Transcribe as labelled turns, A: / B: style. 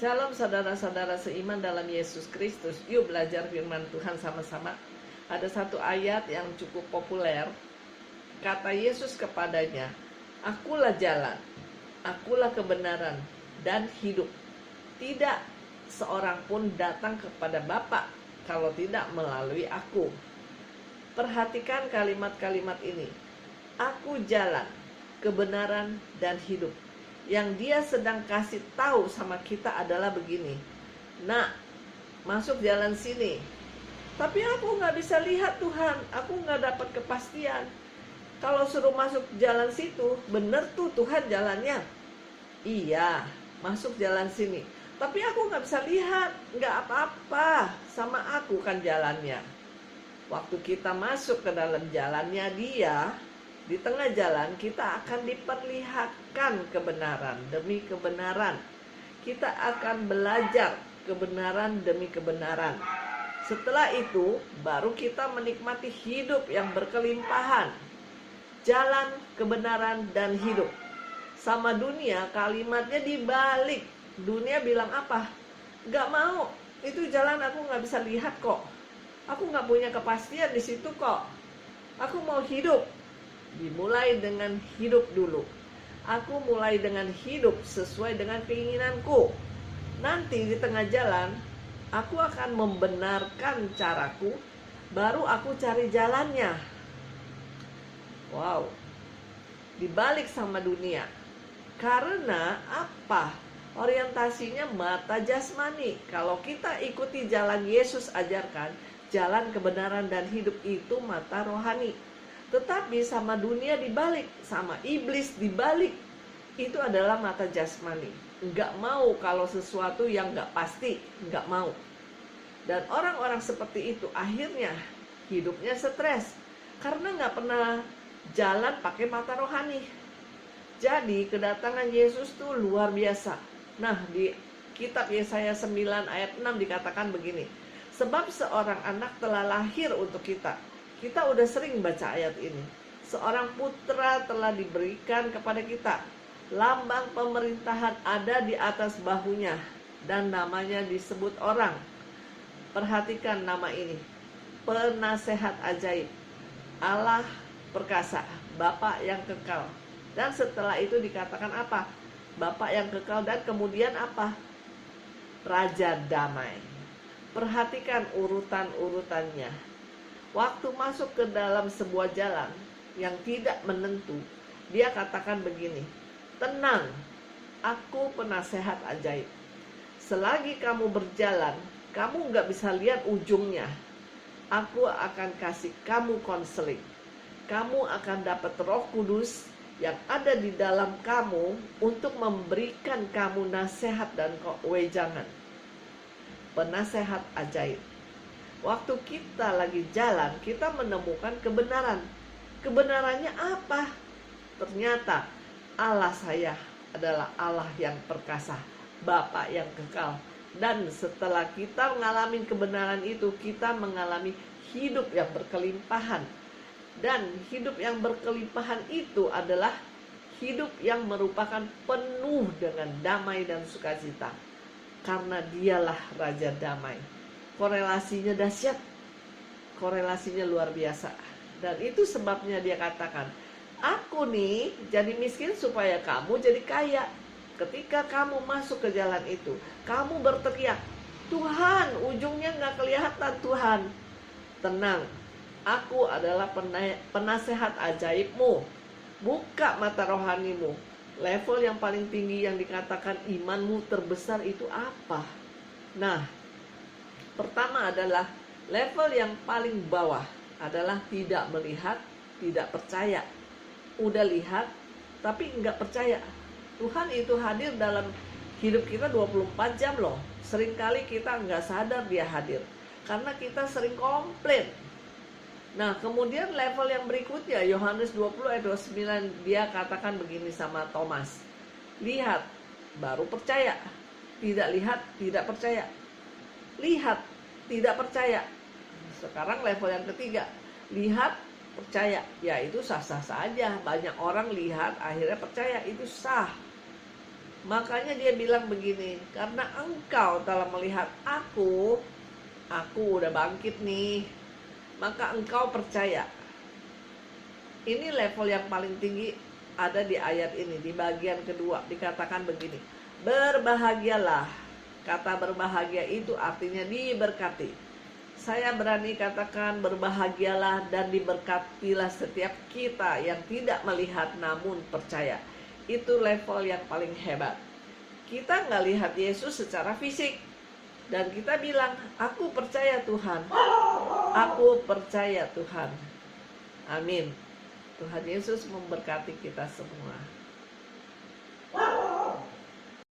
A: Shalom saudara-saudara seiman dalam Yesus Kristus. Yuk belajar firman Tuhan sama-sama. Ada satu ayat yang cukup populer. Kata Yesus kepadanya, "Akulah jalan, akulah kebenaran dan hidup. Tidak seorang pun datang kepada Bapa kalau tidak melalui aku." Perhatikan kalimat-kalimat ini. Aku jalan, kebenaran dan hidup. Yang dia sedang kasih tahu sama kita adalah begini. Nah, masuk jalan sini. Tapi aku gak bisa lihat Tuhan. Aku gak dapat kepastian. Kalau suruh masuk jalan situ, bener tuh Tuhan jalannya. Iya, masuk jalan sini. Tapi aku gak bisa lihat. Gak apa-apa, sama aku kan jalannya. Waktu kita masuk ke dalam jalannya dia, di tengah jalan kita akan diperlihatkan kebenaran demi kebenaran. Kita akan belajar kebenaran demi kebenaran. Setelah itu baru kita menikmati hidup yang berkelimpahan. Jalan, kebenaran, dan hidup. Sama dunia kalimatnya dibalik. Dunia bilang apa? Gak mau, itu jalan aku gak bisa lihat kok. Aku gak punya kepastian di situ kok. Aku mau hidup. Dimulai dengan hidup dulu. Aku mulai dengan hidup sesuai dengan keinginanku. Nanti di tengah jalan, aku akan membenarkan caraku, baru aku cari jalannya. Wow, dibalik sama dunia. Karena apa? Orientasinya mata jasmani. Kalau kita ikuti jalan Yesus ajarkan, jalan kebenaran dan hidup itu mata rohani. Tetapi sama dunia dibalik, sama iblis dibalik, itu adalah mata jasmani. Nggak mau kalau sesuatu yang nggak pasti, nggak mau. Dan orang-orang seperti itu akhirnya hidupnya stres, karena nggak pernah jalan pakai mata rohani. Jadi kedatangan Yesus tuh luar biasa. Nah, di kitab Yesaya 9 ayat 6 dikatakan begini, sebab seorang anak telah lahir untuk kita. Kita udah sering baca ayat ini. Seorang putra telah diberikan kepada kita. Lambang pemerintahan ada di atas bahunya. Dan namanya disebut orang. Perhatikan nama ini. Penasehat ajaib. Allah perkasa. Bapa yang kekal. Dan setelah itu dikatakan apa? Bapa yang kekal dan kemudian apa? Raja damai. Perhatikan urutan-urutannya. Waktu masuk ke dalam sebuah jalan yang tidak menentu, dia katakan begini, tenang, aku penasehat ajaib. Selagi kamu berjalan, kamu gak bisa lihat ujungnya. Aku akan kasih kamu konseling. Kamu akan dapat Roh Kudus yang ada di dalam kamu untuk memberikan kamu nasihat dan wejangan. Penasehat ajaib. Waktu kita lagi jalan, kita menemukan kebenaran. Kebenarannya apa? Ternyata Allah saya adalah Allah yang perkasa, Bapa yang kekal. Dan setelah kita mengalami kebenaran itu, kita mengalami hidup yang berkelimpahan. Dan hidup yang berkelimpahan itu adalah hidup yang merupakan penuh dengan damai dan sukacita. Karena dialah Raja Damai. Korelasinya dahsyat, korelasinya luar biasa. Dan itu sebabnya dia katakan, aku nih jadi miskin supaya kamu jadi kaya. Ketika kamu masuk ke jalan itu, kamu berteriak, Tuhan, ujungnya gak kelihatan Tuhan. Tenang, aku adalah penasehat ajaibmu. Buka mata rohanimu. Level yang paling tinggi yang dikatakan imanmu terbesar itu apa? Nah, pertama adalah level yang paling bawah adalah tidak melihat, tidak percaya. Udah lihat, tapi nggak percaya. Tuhan itu hadir dalam hidup kita 24 jam loh. Seringkali kita nggak sadar dia hadir. Karena kita sering komplain. Nah, kemudian level yang berikutnya, Yohanes 20 ayat 29, dia katakan begini sama Thomas. Lihat, baru percaya. Tidak lihat, tidak percaya. Lihat, tidak percaya. Sekarang level yang ketiga, lihat, percaya. Ya itu sah-sah saja. Banyak orang lihat akhirnya percaya, itu sah. Makanya dia bilang begini, karena engkau telah melihat aku udah bangkit nih, maka engkau percaya. Ini level yang paling tinggi ada di ayat ini. Di bagian kedua dikatakan begini, berbahagialah. Kata berbahagia itu artinya diberkati. Saya berani katakan berbahagialah dan diberkatilah setiap kita yang tidak melihat namun percaya. Itu level yang paling hebat. Kita nggak lihat Yesus secara fisik, dan kita bilang, aku percaya Tuhan, aku percaya Tuhan. Amin. Tuhan Yesus memberkati kita semua.